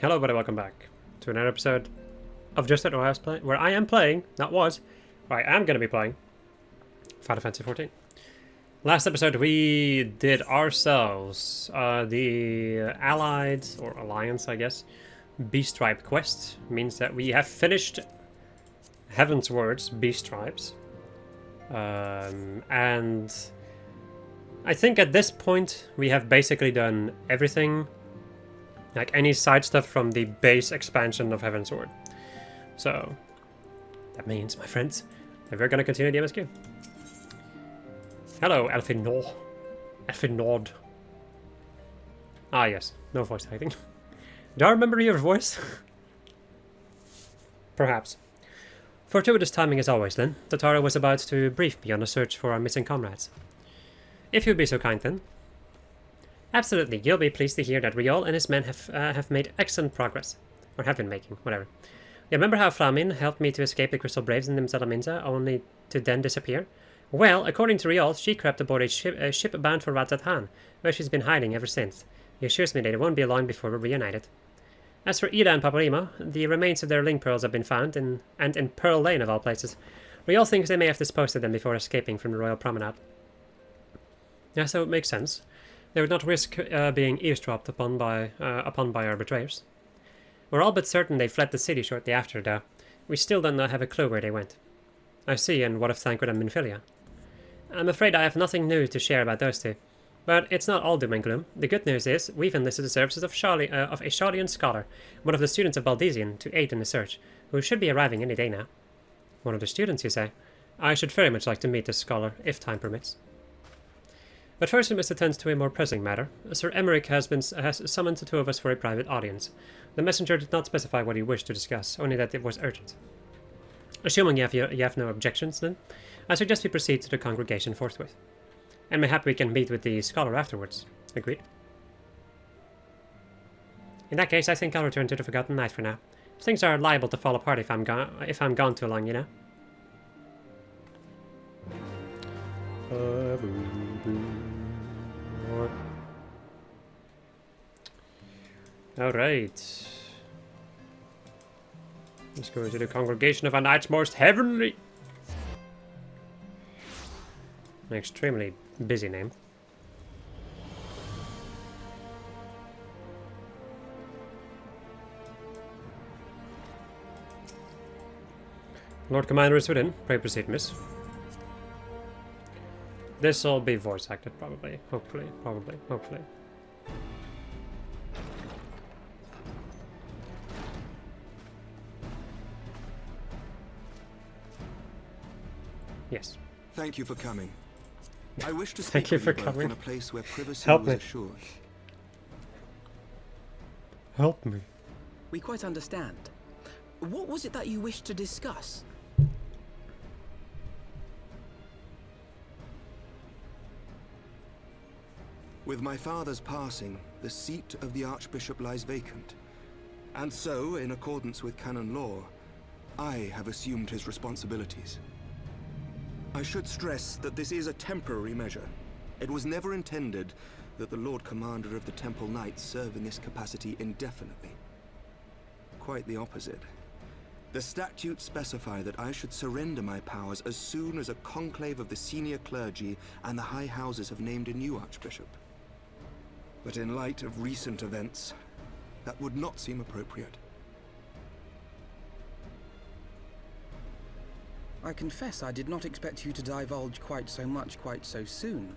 Hello, everybody. Welcome back to another episode of Just That where I am playing, not was, where I am going to be playing Final Fantasy XIV. Last episode, we did ourselves the Allied, or Alliance, I guess, Beast Tribe quest. Means that we have finished Heavensward's Beast Tribes. And I think at this point, we have basically done everything. Like any side stuff from the base expansion of Heavensward. So, that means, my friends, that we're going to continue the MSQ. Hello, Elfinor. Elfinord. Ah, yes. No voice acting. Do I remember your voice? Perhaps. Fortuitous timing as always, then. Tatara was about to brief me on the search for our missing comrades. If you'd be so kind, then. Absolutely, you'll be pleased to hear that Riol and his men have made excellent progress. Or have been making, whatever. You remember how Flamin helped me to escape the Crystal Braves in Nimzalaminza, only to then disappear? Well, according to Riol, she crept aboard a ship bound for Ratzathan, where she's been hiding ever since. He assures me that it won't be long before we're reunited. As for Ida and Paparima, the remains of their link pearls have been found, and in Pearl Lane of all places. Riol thinks they may have disposed of them before escaping from the Royal Promenade. Yeah, so it makes sense. They would not risk being eavesdropped upon by our betrayers. We're all but certain they fled the city shortly after, though. We still do not have a clue where they went. I see, and what of Thancred and Minfilia? I'm afraid I have nothing new to share about those two. But it's not all doom and gloom. The good news is, we've enlisted the services of a Shalian scholar, one of the students of Baldesion, to aid in the search, who should be arriving any day now. One of the students, you say? I should very much like to meet this scholar, if time permits. But first we must attend to a more pressing matter. Sir Emmerich has summoned the two of us for a private audience. The messenger did not specify what he wished to discuss, only that it was urgent. Assuming you have no objections, then, I suggest we proceed to the congregation forthwith. And mayhap we can meet with the scholar afterwards. Agreed? In that case, I think I'll return to the Forgotten Knight for now. Things are liable to fall apart if I'm gone too long, you know. Alright. Let's go to the congregation of our Knight's Most Heavenly. An extremely busy name. Lord Commander is within. Pray proceed, miss. This'll be voice acted, probably. Hopefully. Yes. Thank you for coming. I wish to Thank speak you with for you both coming. in a place where privacy Help was me. assured. Help me. We quite understand. What was it that you wished to discuss? With my father's passing, the seat of the Archbishop lies vacant. And so, in accordance with canon law, I have assumed his responsibilities. I should stress that this is a temporary measure. It was never intended that the Lord Commander of the Temple Knights serve in this capacity indefinitely. Quite the opposite. The statutes specify that I should surrender my powers as soon as a conclave of the senior clergy and the high houses have named a new Archbishop. But in light of recent events, that would not seem appropriate. I confess I did not expect you to divulge quite so much quite so soon.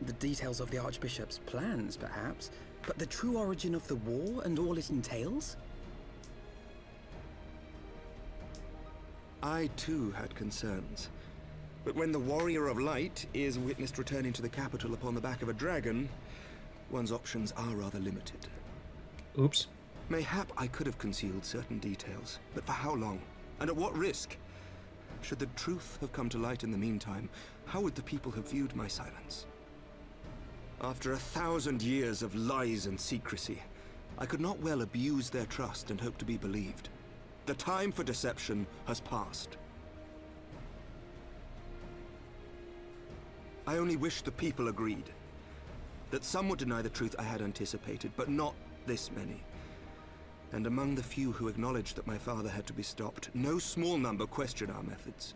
The details of the Archbishop's plans, perhaps, but the true origin of the war and all it entails? I too had concerns. But when the Warrior of Light is witnessed returning to the capital upon the back of a dragon, one's options are rather limited. Oops. Mayhap I could have concealed certain details, but for how long? And at what risk? Should the truth have come to light in the meantime, how would the people have viewed my silence? After 1,000 years of lies and secrecy, I could not well abuse their trust and hope to be believed. The time for deception has passed. I only wish the people agreed. That some would deny the truth I had anticipated, but not this many. and among the few who acknowledged that my father had to be stopped, no small number question our methods.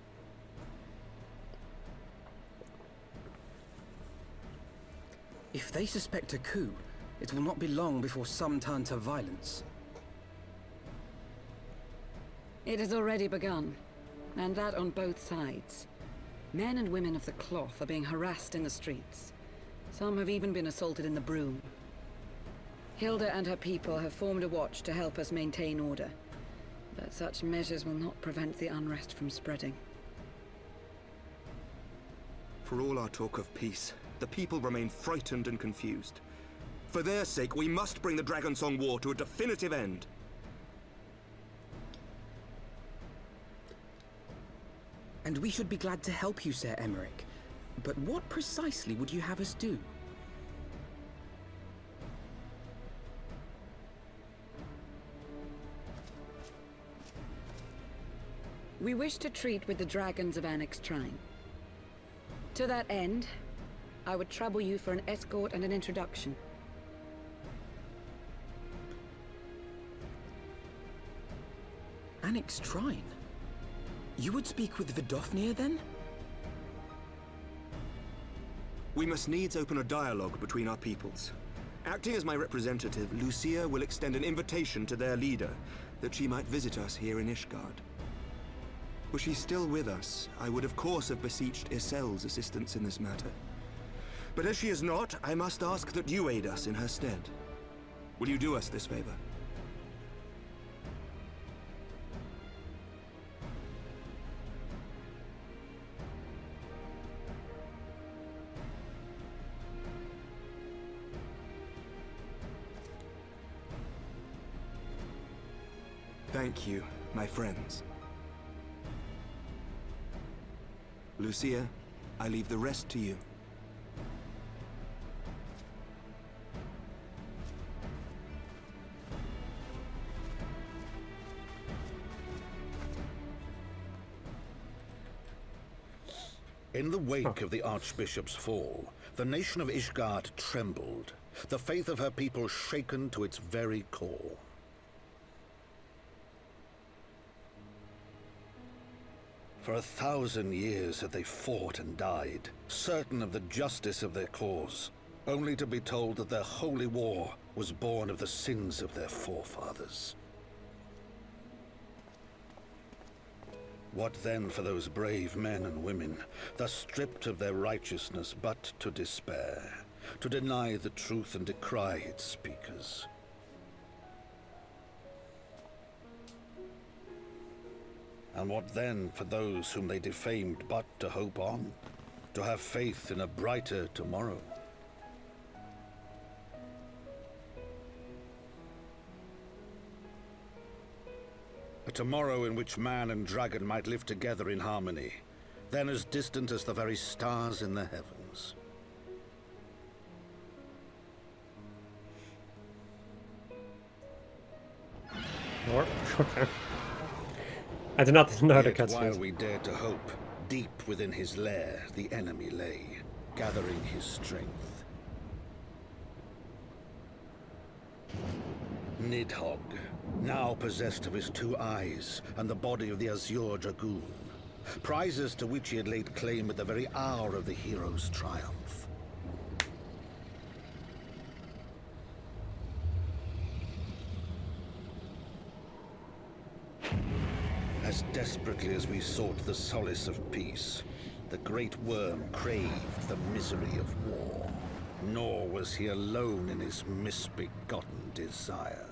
If they suspect a coup, it will not be long before some turn to violence. It has already begun, and that on both sides. Men and women of the cloth are being harassed in the streets. Some have even been assaulted in the Broom. Hilda and her people have formed a watch to help us maintain order, but such measures will not prevent the unrest from spreading. For all our talk of peace, the people remain frightened and confused. For their sake, we must bring the Dragonsong War to a definitive end. And we should be glad to help you, Sir Emmerich. But what precisely would you have us do? We wish to treat with the dragons of ffXIV. To that end, I would trouble you for an escort and an introduction. ffXIV? You would speak with Vidofnir then? We must needs open a dialogue between our peoples. Acting as my representative, Lucia will extend an invitation to their leader, that she might visit us here in Ishgard. Were she still with us, I would of course have beseeched Isel's assistance in this matter. But as she is not, I must ask that you aid us in her stead. Will you do us this favor? Thank you, my friends. Lucia, I leave the rest to you. In the wake of the Archbishop's fall, the nation of Ishgard trembled, the faith of her people shaken to its very core. For 1,000 years had they fought and died, certain of the justice of their cause, only to be told that their holy war was born of the sins of their forefathers. What then for those brave men and women, thus stripped of their righteousness but to despair, to deny the truth and decry its speakers? And what then for those whom they defamed but to hope on, to have faith in a brighter tomorrow? A tomorrow in which man and dragon might live together in harmony, then as distant as the very stars in the heavens. Okay. I did not know the Yet while cutscenes. we dared to hope, deep within his lair the enemy lay, gathering his strength. Nidhogg, now possessed of his 2 eyes and the body of the Azure Dragoon, prizes to which he had laid claim at the very hour of the hero's triumph. As desperately as we sought the solace of peace, the great worm craved the misery of war. Nor was he alone in his misbegotten desire.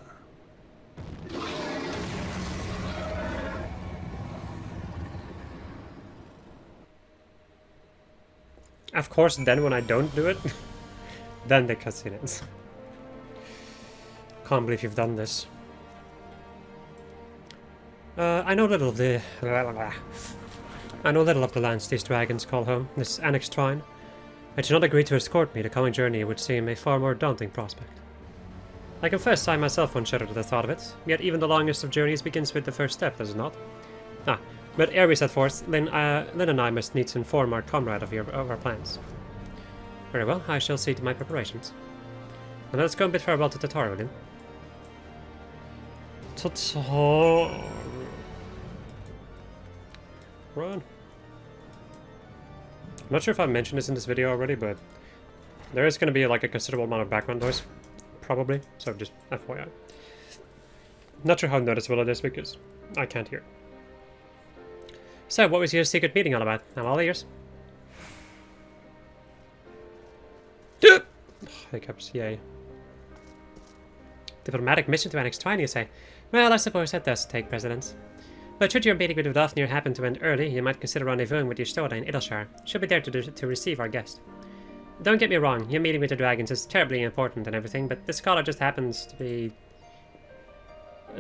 Of course, then when I don't do it, then the cutscene ends. Can't believe you've done this. I know little of the lands these dragons call home, this ffXIV. Had you not agreed to escort me, the coming journey would seem a far more daunting prospect. I confess I myself once shuddered at the thought of it, yet even the longest of journeys begins with the first step, does it not? But ere we set forth, Lynn and I must needs inform our comrade of our plans. Very well, I shall see to my preparations. And let's go and bid farewell to Tatara, Lynn. Tatar. Run. I'm not sure if I mentioned this in this video already, but there is going to be like a considerable amount of background noise, probably, so just FYI. Not sure how noticeable it is because I can't hear. So, what was your secret meeting all about? I'm all ears. Hiccups, yay. Diplomatic mission to ffXIV, you say? Well, I suppose that does take precedence. But should your meeting with Daphne happen to end early, you might consider rendezvousing with your Stoda in Idleshire. She'll be there to receive our guest. Don't get me wrong, your meeting with the dragons is terribly important and everything, but the scholar just happens to be...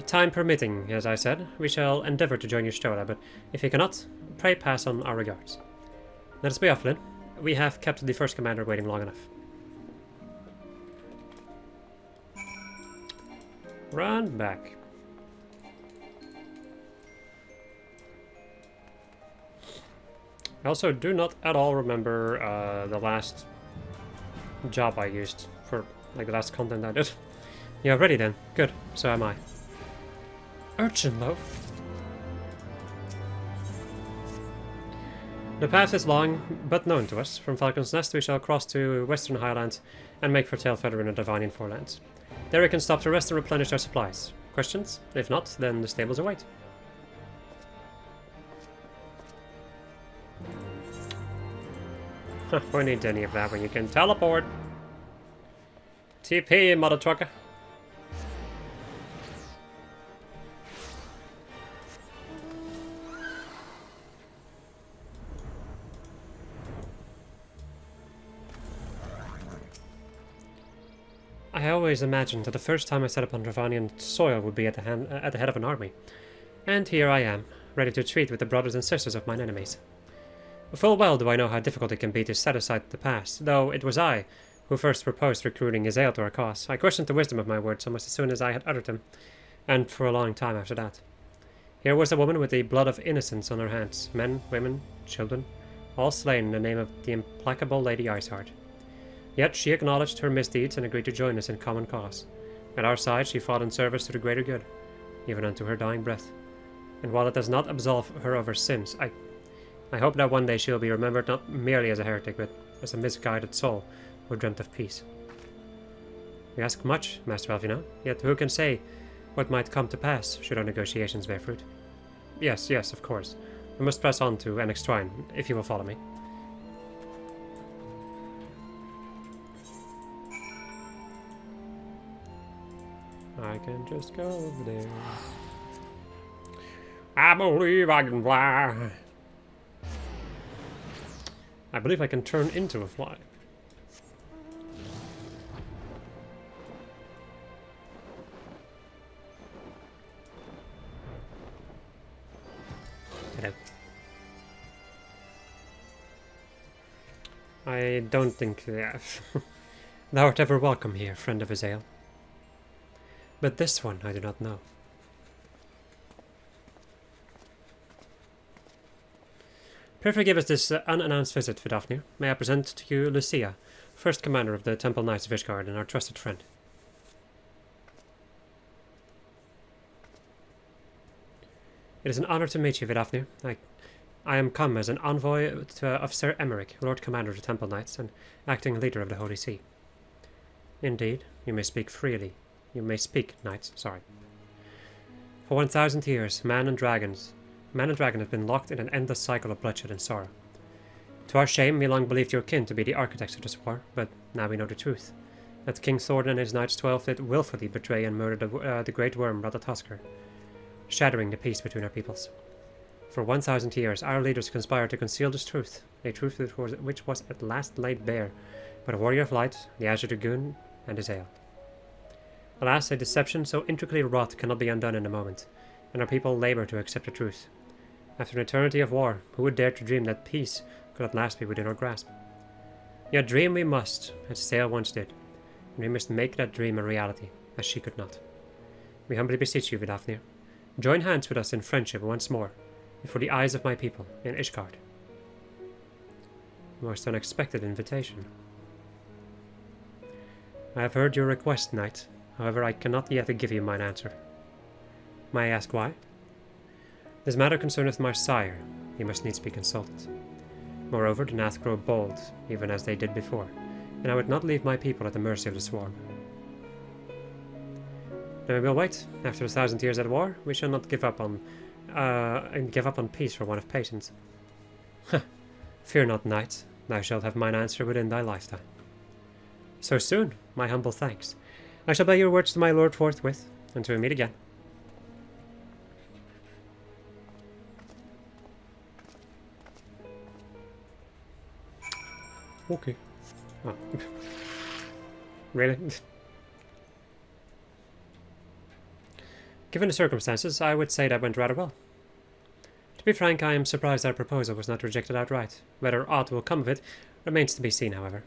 time permitting, as I said. We shall endeavour to join your Stoda, but if you cannot, pray pass on our regards. Let us be off, Lynn. We have kept the first commander waiting long enough. Run back. I also do not at all remember the last job I used for, like, the last content I did. Yeah, ready then. Good. So am I. Urchin loaf. The path is long, but known to us. From Falcon's Nest we shall cross to Western Highlands and make for Tailfeather in the Divine Forelands. There we can stop to rest and replenish our supplies. Questions? If not, then the stables await. Who needs any of that when you can teleport? TP, mother trucker. I always imagined that the first time I set up on Dravanian soil would be at the head of an army. And here I am, ready to treat with the brothers and sisters of mine enemies. Full well do I know how difficult it can be to set aside the past, though it was I who first proposed recruiting Izael to our cause. I questioned the wisdom of my words almost as soon as I had uttered them, and for a long time after that. Here was a woman with the blood of innocence on her hands, men, women, children, all slain in the name of the implacable Lady Iceheart. Yet she acknowledged her misdeeds and agreed to join us in common cause. At our side she fought in service to the greater good, even unto her dying breath. And while it does not absolve her of her sins, I hope that one day she will be remembered not merely as a heretic, but as a misguided soul who dreamt of peace. We ask much, Master Alfino, yet who can say what might come to pass should our negotiations bear fruit? Yes, of course. We must press on to ffXIV, if you will follow me. I can just go over there. I believe I can fly. I believe I can turn into a fly. Hello. I don't think thou art ever welcome here, friend of Izael. But this one I do not know. Pray forgive us this unannounced visit, Vidafnir. May I present to you Lucia, first commander of the Temple Knights of Ishgard and our trusted friend. It is an honor to meet you, Vidafnir. I am come as an envoy of Sir Emeric, Lord Commander of the Temple Knights and acting leader of the Holy See. Indeed, you may speak freely. You may speak, knights, sorry. For 1,000 years, man and dragon have been locked in an endless cycle of bloodshed and sorrow. To our shame, we long believed your kin to be the architects of this war, but now we know the truth. That King Thordan and his Knights 12 did willfully betray and murder the great worm Ratatoskr, shattering the peace between our peoples. For 1,000 years, our leaders conspired to conceal this truth, a truth which was at last laid bare by the Warrior of Light, the Azure Dragoon, and Izael. Alas, a deception so intricately wrought cannot be undone in a moment, and our people labor to accept the truth. After an eternity of war, who would dare to dream that peace could at last be within our grasp? Yet dream we must, as Izael once did, and we must make that dream a reality, as she could not. We humbly beseech you, Vidafnir, join hands with us in friendship once more, before the eyes of my people in Ishgard. Most unexpected invitation. I have heard your request, knight. However, I cannot yet give you mine answer. May I ask why? This matter concerneth my sire. He must needs be consulted. Moreover, the Nath grow bold, even as they did before, and I would not leave my people at the mercy of the swarm. Then we will wait. After 1,000 years at war, we shall not give up on peace for want of patience. Fear not, knight. Thou shalt have mine answer within thy lifetime. So soon, my humble thanks. I shall bear your words to my lord forthwith, until we meet again. Okay. Oh. Really? Given the circumstances, I would say that went rather well. To be frank, I am surprised our proposal was not rejected outright. Whether aught will come of it remains to be seen, however.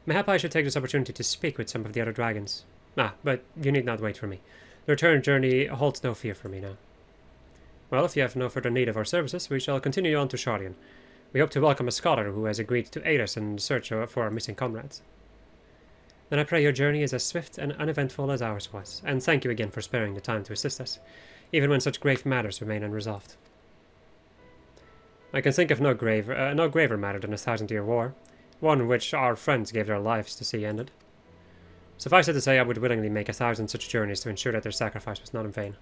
Mayhap I should take this opportunity to speak with some of the other dragons. But you need not wait for me. The return journey holds no fear for me now. Well, if you have no further need of our services, we shall continue on to Shardian. We hope to welcome a scholar who has agreed to aid us in the search for our missing comrades. Then I pray your journey is as swift and uneventful as ours was, and thank you again for sparing the time to assist us, even when such grave matters remain unresolved. I can think of no graver matter than a 1,000-year war, one in which our friends gave their lives to see ended. Suffice it to say, I would willingly make 1,000 such journeys to ensure that their sacrifice was not in vain.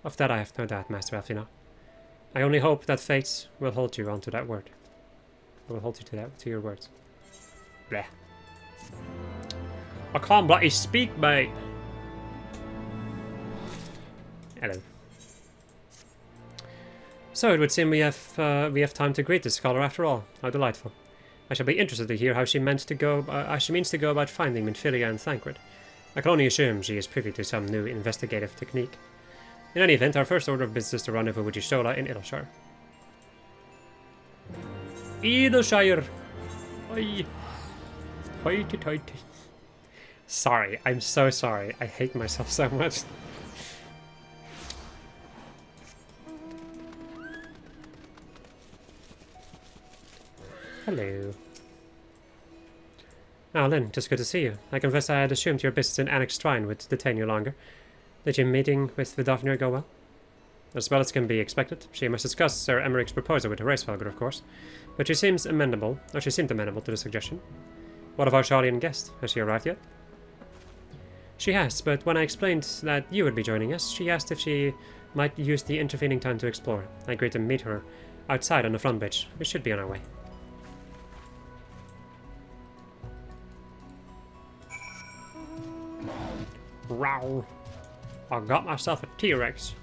Of that I have no doubt, Master Elfina. I only hope that fate will hold you onto that word. Will hold you to your words. Bleh. I can't bloody speak, mate. Hello. So it would seem we have time to greet this scholar after all. How delightful. I shall be interested to hear how she means to go about finding Minfilia and Thancred. I can only assume she is privy to some new investigative technique. In any event, our first order of business is to rendezvous with Y'shtola in Edelshire. Edelshire! Oi! Hoity-toity. Sorry, I'm so sorry. I hate myself so much. Hello. Ah, Lynn, just good to see you. I confess I had assumed your business in Enix Shrine would detain you longer. Did your meeting with Vidofnir go well? As well as can be expected. She must discuss Sir Emmerich's proposal with the Racefelger, of course. But she seemed amenable to the suggestion. What of our Shardian guest? Has she arrived yet? She has, but when I explained that you would be joining us, she asked if she might use the intervening time to explore. I agreed to meet her outside on the front bridge. We should be on our way. Row. I got myself a T-Rex.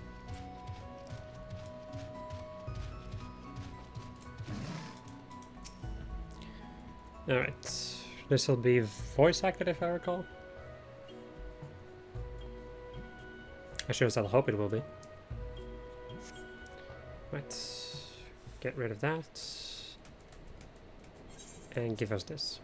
Alright. This will be voice acted if I recall. I sure as hell hope it will be. Right. Get rid of that. And give us this.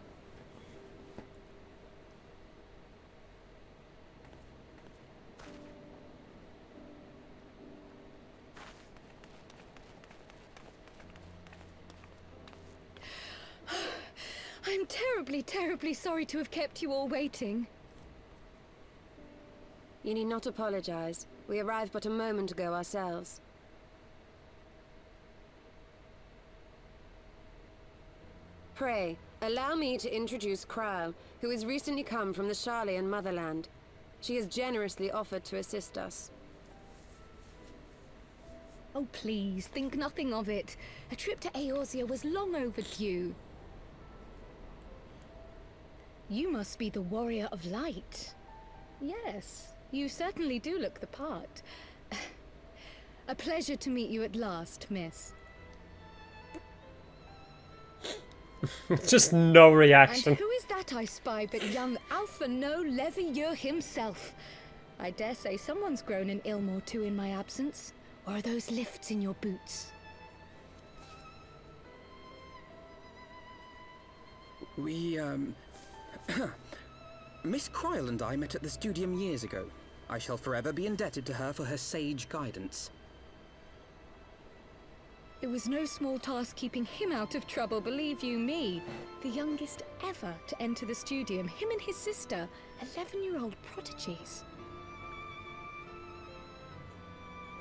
I'm terribly, terribly sorry to have kept you all waiting. You need not apologize. We arrived but a moment ago ourselves. Pray, allow me to introduce Kral, who has recently come from the Sharlayan motherland. She has generously offered to assist us. Oh, please, think nothing of it. A trip to Eorzea was long overdue. You must be the Warrior of Light. Yes, you certainly do look the part. A pleasure to meet you at last, miss. Just no reaction. And who is that I spy but young Alphonse Levieux himself? I dare say someone's grown an ilm or two in my absence. Or are those lifts in your boots? Miss Krile and I met at the Studium years ago. I shall forever be indebted to her for her sage guidance. It was no small task keeping him out of trouble, believe you me. The youngest ever to enter the studium, him and his sister, 11-year-old prodigies.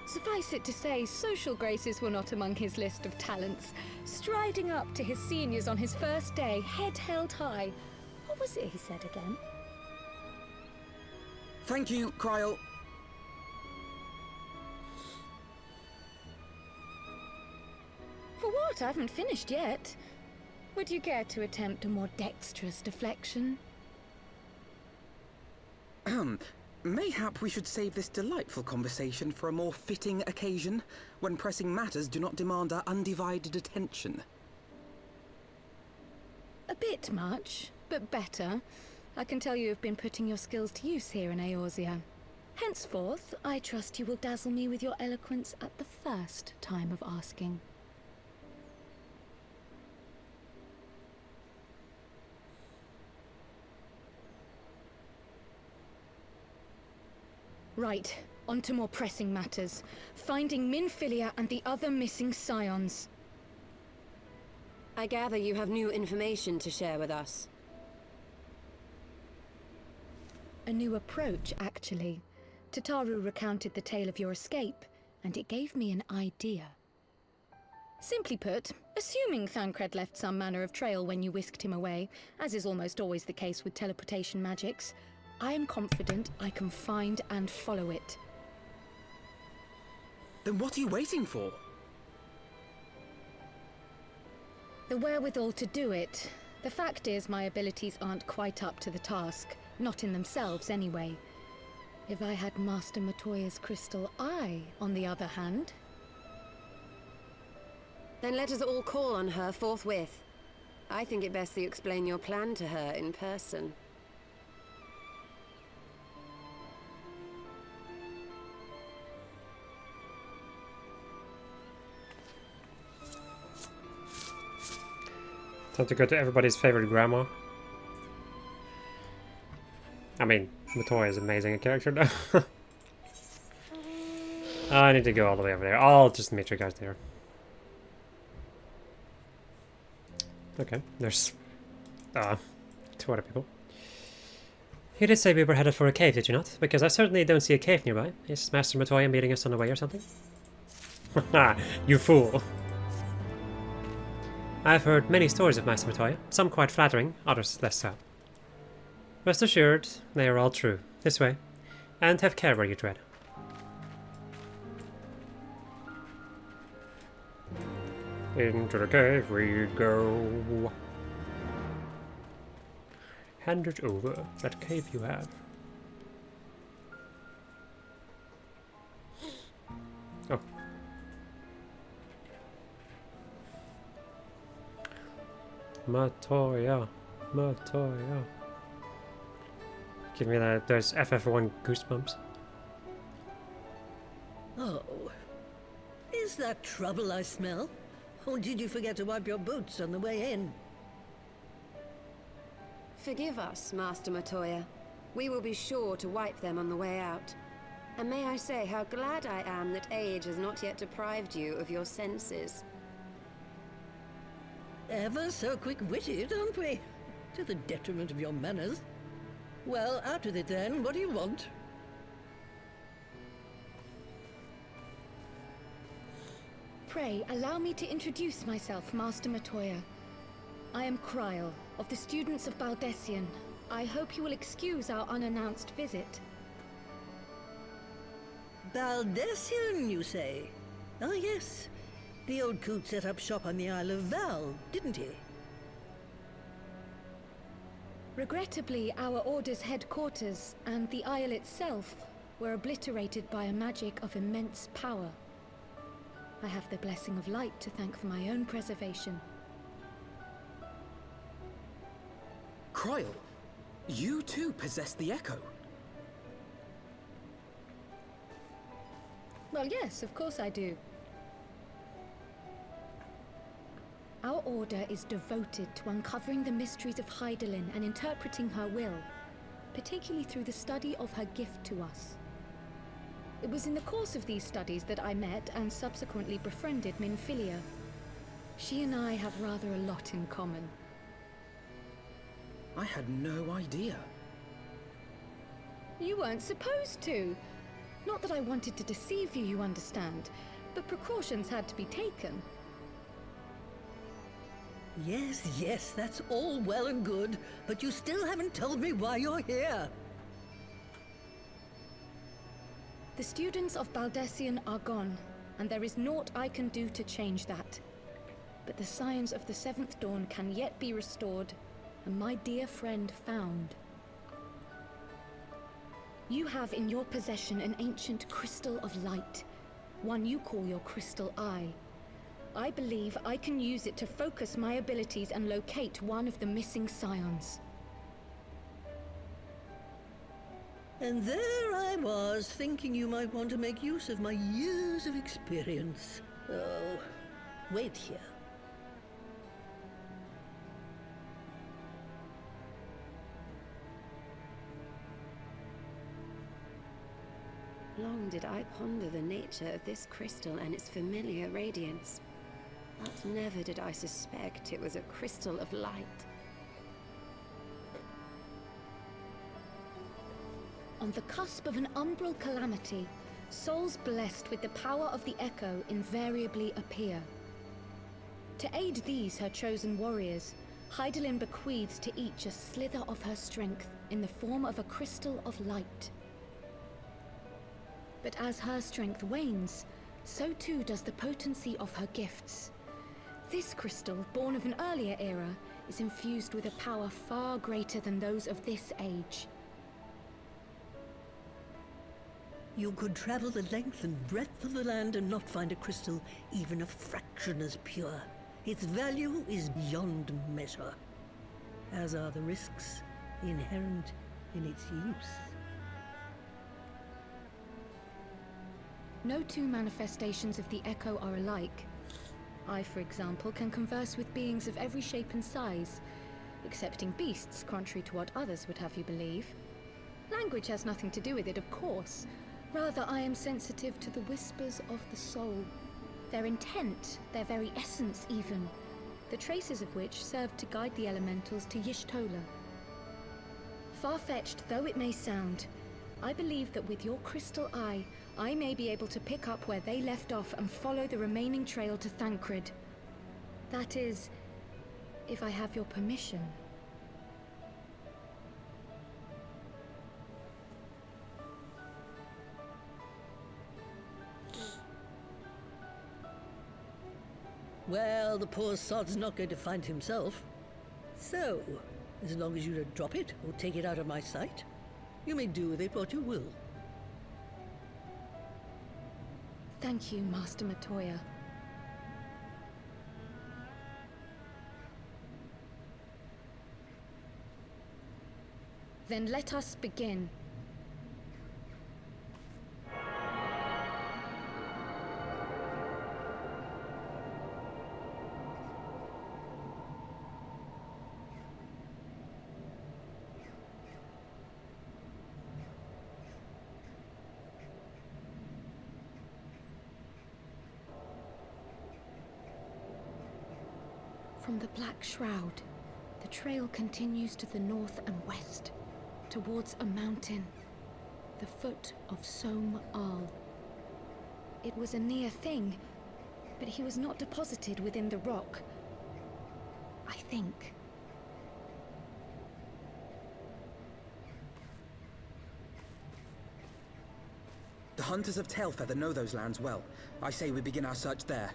Suffice it to say, social graces were not among his list of talents. Striding up to his seniors on his first day, head held high. What was it he said again? Thank you, Kryl. For what? I haven't finished yet. Would you care to attempt a more dexterous deflection? Mayhap we should save this delightful conversation for a more fitting occasion, when pressing matters do not demand our undivided attention. A bit much, but better. I can tell you have been putting your skills to use here in Eorzea. Henceforth, I trust you will dazzle me with your eloquence at the first time of asking. Right, on to more pressing matters. Finding Minfilia and the other missing scions. I gather you have new information to share with us. A new approach, actually. Tataru recounted the tale of your escape, and it gave me an idea. Simply put, assuming Thancred left some manner of trail when you whisked him away, as is almost always the case with teleportation magics, I am confident I can find and follow it. Then what are you waiting for? The wherewithal to do it. The fact is, my abilities aren't quite up to the task. Not in themselves, anyway. If I had Master Matoya's crystal eye, on the other hand... Then let us all call on her forthwith. I think it best that you explain your plan to her in person. Time to go to everybody's favorite grandma. I mean, Matoya is amazing a character though. I need to go all the way over there. I'll just meet you guys there. Okay, there's two other people. You did say we were headed for a cave, did you not? Because I certainly don't see a cave nearby. Is Master Matoya meeting us on the way or something? Haha, you fool. I've heard many stories of Master Matoya, some quite flattering, others less so. Rest assured, they are all true. This way. And have care where you tread. Into the cave we go. Hand it over, that cave you have. Oh. Matoya. Matoya. Give me those FF1 goosebumps. Oh. Is that trouble I smell? Or did you forget to wipe your boots on the way in? Forgive us, Master Matoya. We will be sure to wipe them on the way out. And may I say how glad I am that age has not yet deprived you of your senses. Ever so quick-witted, aren't we? To the detriment of your manners. Well, out with it then. What do you want? Pray, allow me to introduce myself, Master Matoya. I am Kryl, of the students of Baldessian. I hope you will excuse our unannounced visit. Baldessian, you say? Ah, yes. The old coot set up shop on the Isle of Val, didn't he? Regrettably, our Order's headquarters and the Isle itself were obliterated by a magic of immense power. I have the blessing of light to thank for my own preservation. Kryl, you too possess the Echo. Well, yes, of course I do. Our Order is devoted to uncovering the mysteries of Hydaelyn and interpreting her will, particularly through the study of her gift to us. It was in the course of these studies that I met and subsequently befriended Minfilia. She and I have rather a lot in common. I had no idea. You weren't supposed to. Not that I wanted to deceive you, you understand, but precautions had to be taken. Yes, yes, that's all well and good, but you still haven't told me why you're here. The students of Baldessian are gone, and there is naught I can do to change that. But the science of the Seventh Dawn can yet be restored, and my dear friend found. You have in your possession an ancient crystal of light, one you call your crystal eye. I believe I can use it to focus my abilities and locate one of the missing scions. And there I was, thinking you might want to make use of my years of experience. Oh, wait here. Long did I ponder the nature of this crystal and its familiar radiance, but never did I suspect it was a crystal of light. On the cusp of an umbral calamity, souls blessed with the power of the Echo invariably appear. To aid these, her chosen warriors, Hydaelyn bequeaths to each a slither of her strength in the form of a crystal of light. But as her strength wanes, so too does the potency of her gifts. This crystal, born of an earlier era, is infused with a power far greater than those of this age. You could travel the length and breadth of the land and not find a crystal even a fraction as pure. Its value is beyond measure, as are the risks inherent in its use. No two manifestations of the Echo are alike. I, for example, can converse with beings of every shape and size, excepting beasts, contrary to what others would have you believe. Language has nothing to do with it, of course. Rather, I am sensitive to the whispers of the soul. Their intent, their very essence even, the traces of which served to guide the elementals to Y'shtola. Far-fetched though it may sound, I believe that with your crystal eye, I may be able to pick up where they left off and follow the remaining trail to Thancred. That is, if I have your permission. Well, the poor sod's not going to find himself. So, as long as you don't drop it or take it out of my sight, you may do with it what you will. Thank you, Master Matoya. Then let us begin. From the Black Shroud, the trail continues to the north and west, towards a mountain, the foot of Som Al. It was a near thing, but he was not deposited within the rock, I think. The hunters of Tailfeather know those lands well. I say we begin our search there.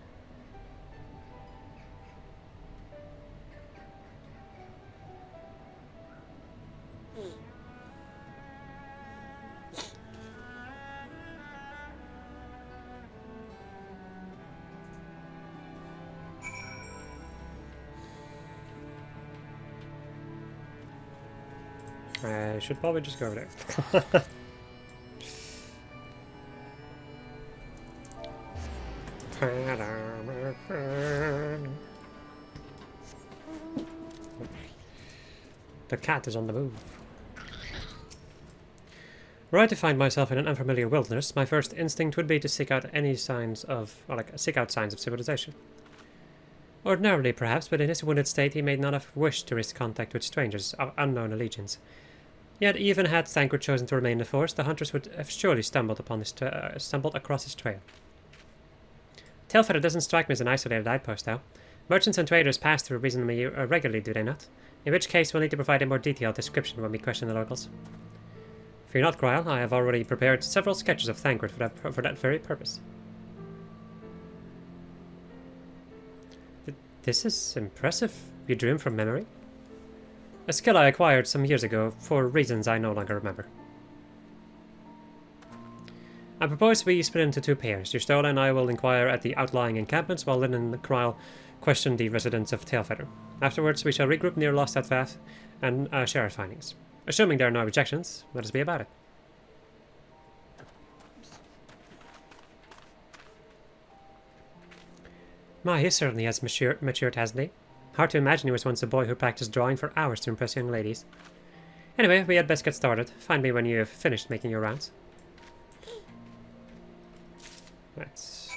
I should probably just go over there. The cat is on the move. Were I to find myself in an unfamiliar wilderness, my first instinct would be to seek out any signs of, seek out signs of civilization. Ordinarily, perhaps, but in his wounded state he may not have wished to risk contact with strangers of unknown allegiance. Yet, even had Thancred chosen to remain in the forest, the hunters would have surely stumbled across his trail. Tailfeather doesn't strike me as an isolated outpost, though. Merchants and traders pass through reasonably regularly, do they not? In which case, we'll need to provide a more detailed description when we question the locals. Fear not, Gryle, I have already prepared several sketches of Thancred for that very purpose. This is impressive. You drew him from memory? A skill I acquired some years ago for reasons I no longer remember. I propose we split into two pairs. Yustola and I will inquire at the outlying encampments, while Lynn and Gryle question the residents of Tailfeather. Afterwards, we shall regroup near Lost at Vath and share our findings. Assuming there are no objections, let us be about it. My, he certainly has matured, hasn't he? Hard to imagine he was once a boy who practiced drawing for hours to impress young ladies. Anyway, we had best get started. Find me when you have finished making your rounds. Let's...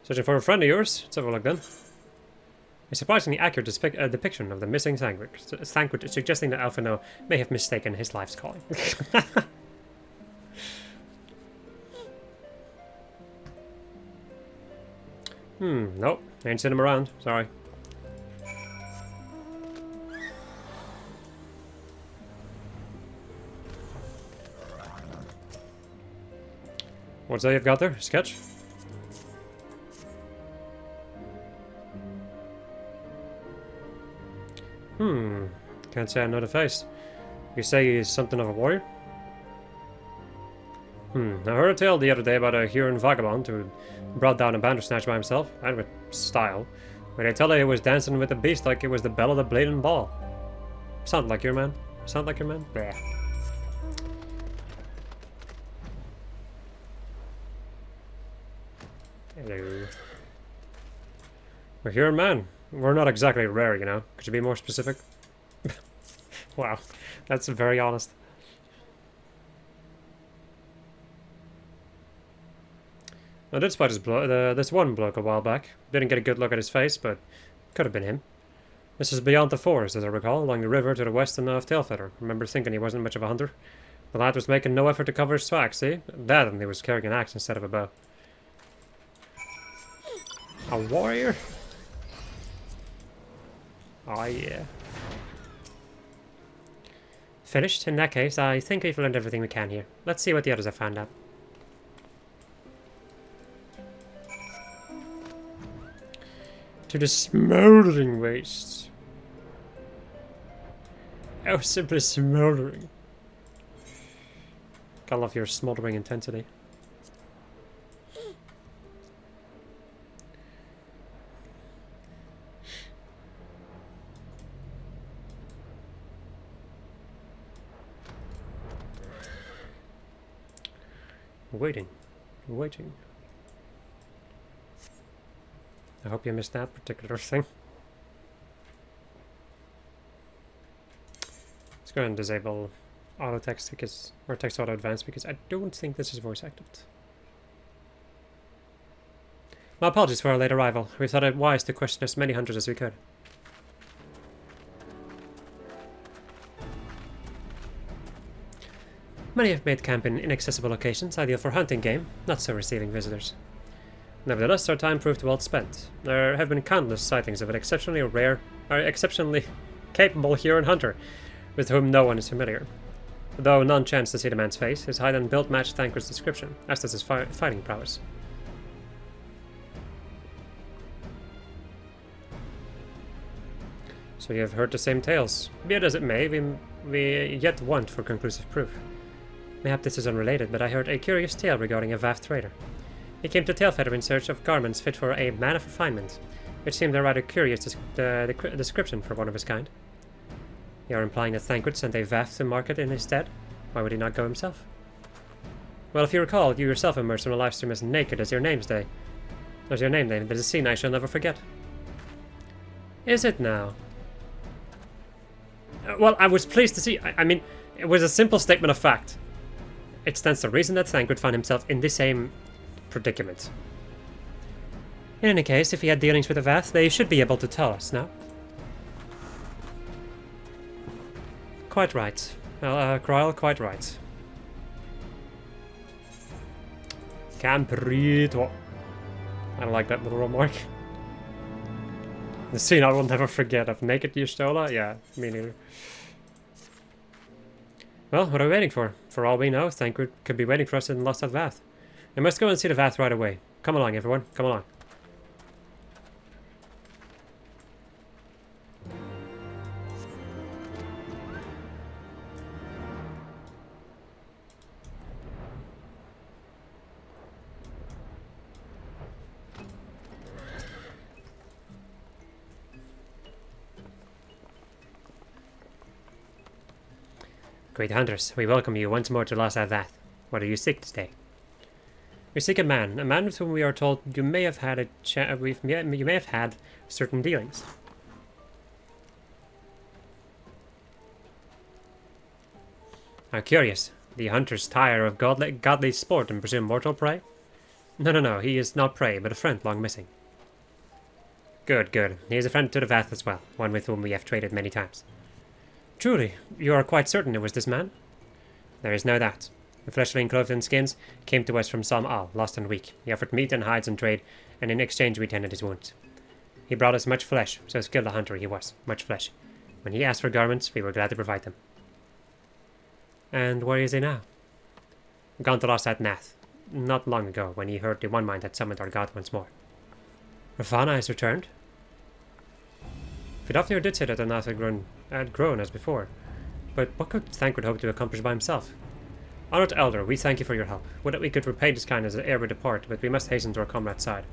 Searching for a friend of yours? Let's have a look then. A surprisingly accurate depiction of the missing Thancred, suggesting that Alphino may have mistaken his life's calling. Nope. Ain't seen him around. Sorry. What's that you've got there? Sketch? Can't say I know the face. You say he's something of a warrior? I heard a tale the other day about a Huron vagabond who brought down a Bandersnatch by himself, and with style. But they tell you he was dancing with the beast like it was the bell of the Bladen Ball. Sound like your man? Sound like your man? Bleh. Hello. A Huron man? We're not exactly rare, you know. Could you be more specific? Wow, that's very honest. I did spot this one bloke a while back. Didn't get a good look at his face, but could have been him. This is beyond the forest, as I recall, along the river to the west of Tailfeather. Remember thinking he wasn't much of a hunter. The lad was making no effort to cover his tracks, see? That, and he was carrying an axe instead of a bow. A warrior? Oh yeah. Finished? In that case, I think we've learned everything we can here. Let's see what the others have found out. To the smouldering wastes. Oh, simply smouldering. I love your smouldering intensity. Waiting. Waiting. I hope you missed that particular thing. Let's go ahead and disable auto text because, or text auto advanced, because I don't think this is voice active. My apologies for our late arrival. We thought it wise to question as many hunters as we could. Many have made camp in inaccessible locations, ideal for hunting game, not so receiving visitors. Nevertheless, our time proved well spent. There have been countless sightings of an exceptionally rare, or exceptionally capable Huron hunter, with whom no one is familiar. Though none chanced to see the man's face, his height and build matched Thancred's description, as does his fighting prowess. So you have heard the same tales. Be it as it may, we yet want for conclusive proof. Mayhap this is unrelated, but I heard a curious tale regarding a Vath trader. He came to Tailfeather in search of garments fit for a man of refinement, which seemed a rather curious description for one of his kind. You are implying that Thancred sent a Vath to market in his stead? Why would he not go himself? Well, if you recall, you yourself emerged from a livestream as naked as your name's day. As your name, but it's a scene I shall never forget. Is it now? Well, I was pleased to see. I mean, it was a simple statement of fact. It stands to reason that Thancred found himself in the same predicament. In any case, if he had dealings with the Vath, they should be able to tell us, no? Quite right. Well, Kryl, quite right. Camperito. I don't like that little remark. The scene I will never forget of naked Yustola? Yeah, me neither. Well, what are we waiting for? For all we know, Thancred could be waiting for us in Lost at Vath. We must go and see the Vath right away. Come along, everyone. Come along. Great hunters, we welcome you once more to Lost at Vath. What do you seek today? We seek a man with whom we are told you may have had you may have had certain dealings. How curious. The hunters tire of godly sport and presume mortal prey? No, he is not prey, but a friend long missing. Good. He is a friend to the Vath as well, one with whom we have traded many times. Truly, you are quite certain it was this man? There is no doubt. The fleshling clothed in skins came to us from Sam Al, lost and weak. He offered meat and hides and trade, and in exchange we tended his wounds. He brought us much flesh, so skilled a hunter he was, much flesh. When he asked for garments, we were glad to provide them. And where is he now? Gone to Lost at Nath, not long ago, when he heard the One Mind had summoned our god once more. Ravana has returned? Vidofnir did say that the Nath had grown as before, but what could Thancred hope to accomplish by himself? Honored Elder, we thank you for your help. Would that we could repay this kindness ere we depart, but we must hasten to our comrade's side.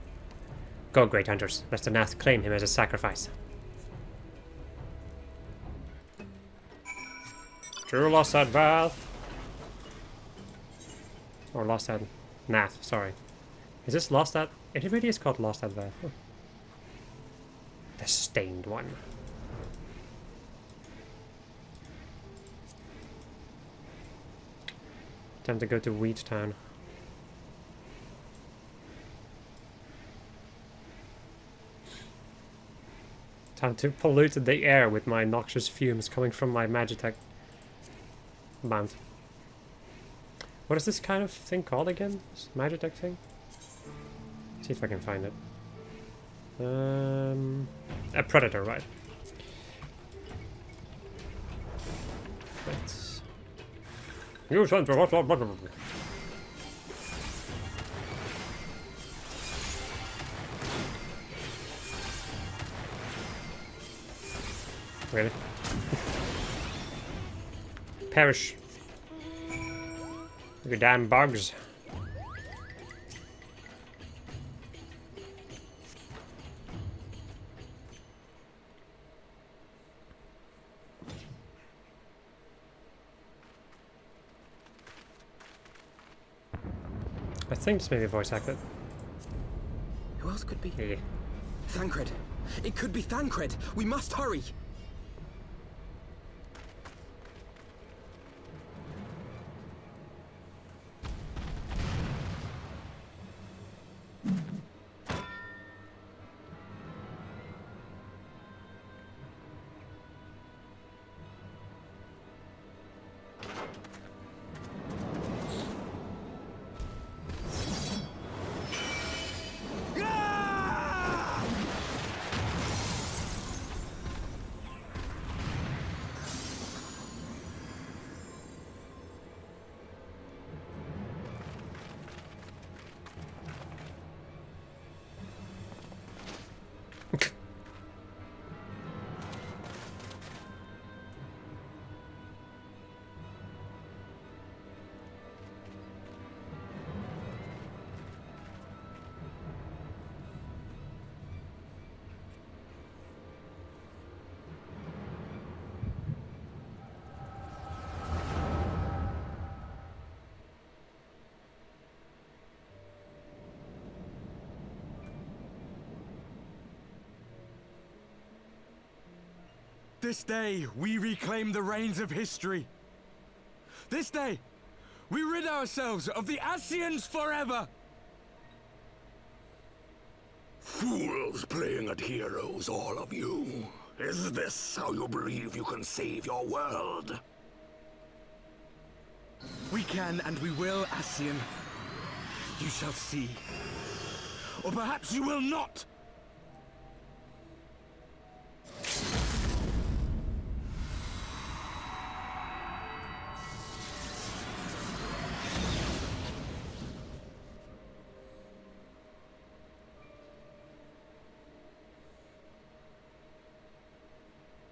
Go, great hunters, lest the Nath claim him as a sacrifice. True Lost at Vath. Or Lost at Nath, sorry. Is this Lost at... It really is called Lost at Vath. Huh. The Stained One. Time to go to Wheat Town. Time to pollute the air with my noxious fumes coming from my Magitech mount. What is this kind of thing called again? This Magitech thing? See if I can find it. A predator, right? Let's use one for what? Really? Perish. You damn bugs. I think this may be voice acted. Who else could be? Yeah. Thancred. It could be Thancred. We must hurry. This day, we reclaim the reins of history. This day, we rid ourselves of the Ascians forever! Fools playing at heroes, all of you. Is this how you believe you can save your world? We can and we will, Ascian. You shall see. Or perhaps you will not!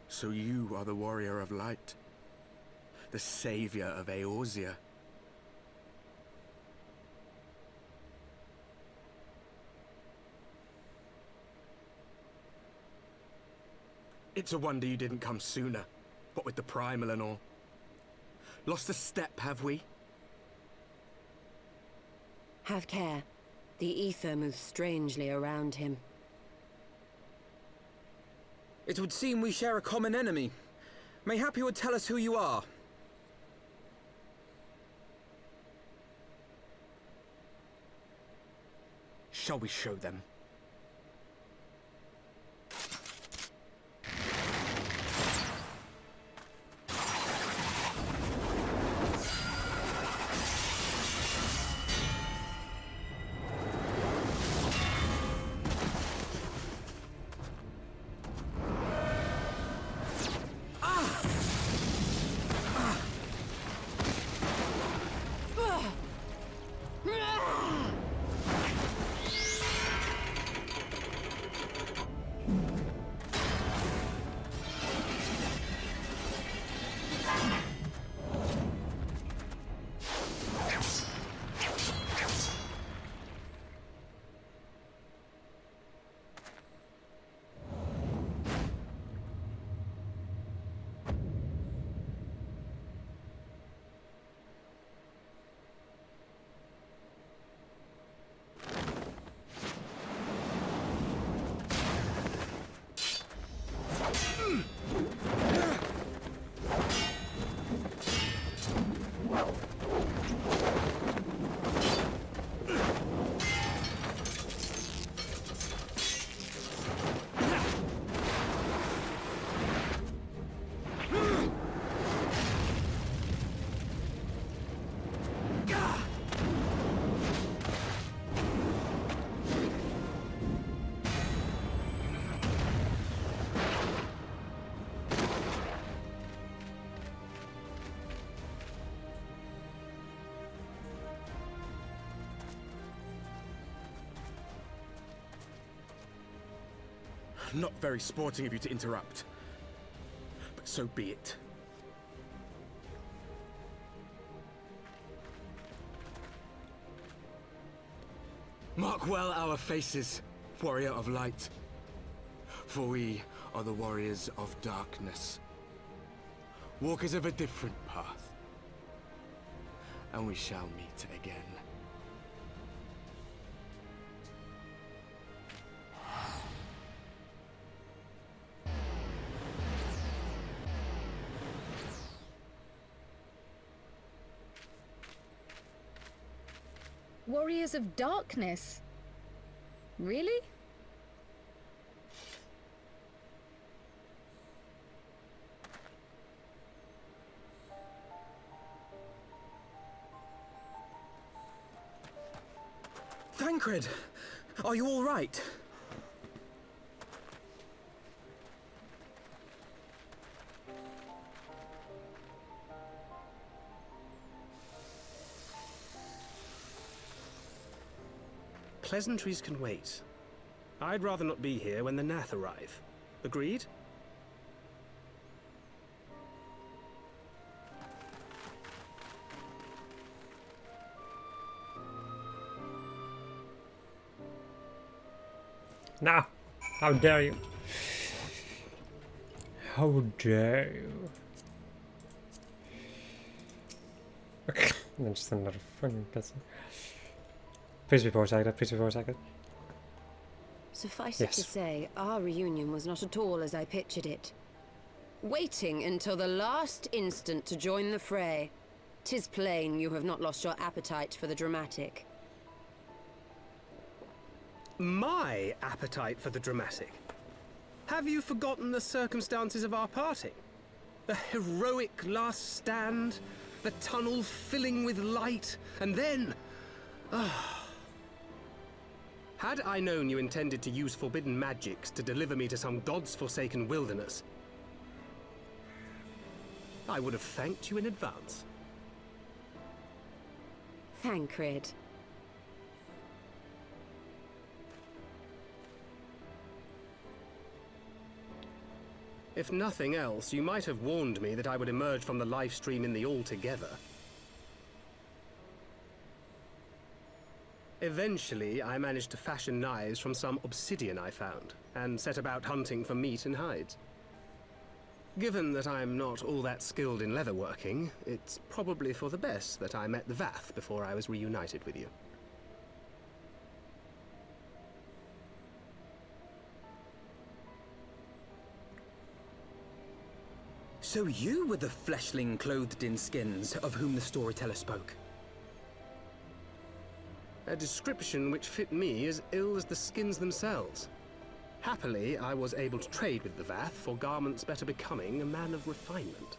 So you are the Warrior of Light, the savior of Eorzea. It's a wonder you didn't come sooner, what with the primal and all. Lost a step, have we? Have care. The ether moves strangely around him. It would seem we share a common enemy. Mayhap you would tell us who you are. Shall we show them? Not very sporting of you to interrupt, but so be it. Mark well our faces, Warrior of Light, for we are the Warriors of Darkness, walkers of a different path, and we shall meet again. Warriors of Darkness? Really? Thancred, are you all right? Pleasantries can wait. I'd rather not be here when the Nath arrive. Agreed? Nah, how dare you? How dare you? Okay, then just another fucking person. Please be foresighted, please be foresighted. Suffice it to say, our reunion was not at all as I pictured it. waiting until the last instant to join the fray. 'Tis plain you have not lost your appetite for the dramatic. My appetite for the dramatic? Have you forgotten the circumstances of our parting? The heroic last stand, the tunnel filling with light, and then... Had I known you intended to use forbidden magics to deliver me to some god's forsaken wilderness, I would have thanked you in advance. Thancred. If nothing else, you might have warned me that I would emerge from the live stream in the Altogether. Eventually, I managed to fashion knives from some obsidian I found, and set about hunting for meat and hides. Given that I'm not all that skilled in leatherworking, it's probably for the best that I met the Vath before I was reunited with you. So you were the fleshling clothed in skins of whom the storyteller spoke? A description which fit me as ill as the skins themselves. Happily, I was able to trade with the Vath for garments better becoming a man of refinement.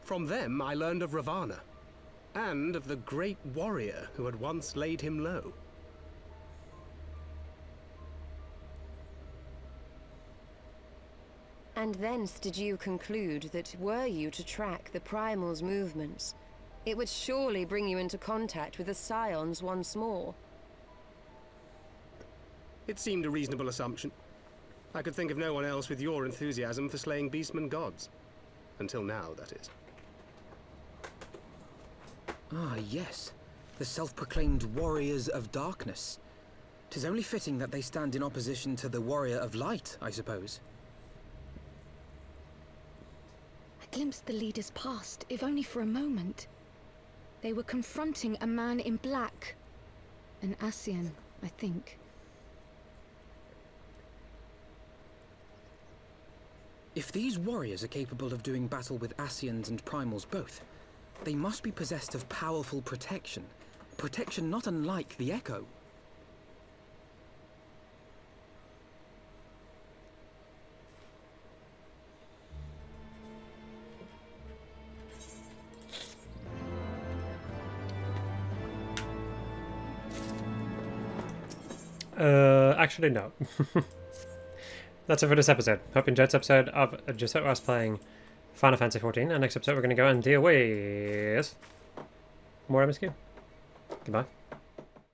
From them, I learned of Ravana, and of the great warrior who had once laid him low. And thence did you conclude that were you to track the Primal's movements, it would surely bring you into contact with the Scions once more. It seemed a reasonable assumption. I could think of no one else with your enthusiasm for slaying beastmen gods. Until now, that is. Ah, yes. The self-proclaimed warriors of darkness. 'Tis only fitting that they stand in opposition to the warrior of light, I suppose. I glimpsed the leaders past, if only for a moment. They were confronting a man in black. An Ascian, I think. If these warriors are capable of doing battle with Ascians and Primals both, they must be possessed of powerful protection. Protection not unlike the Echo. Actually, no. That's it for this episode. Hope you enjoyed this episode of just us playing Final Fantasy XIV. And next episode, we're going to go and deal with more MSQ. Goodbye.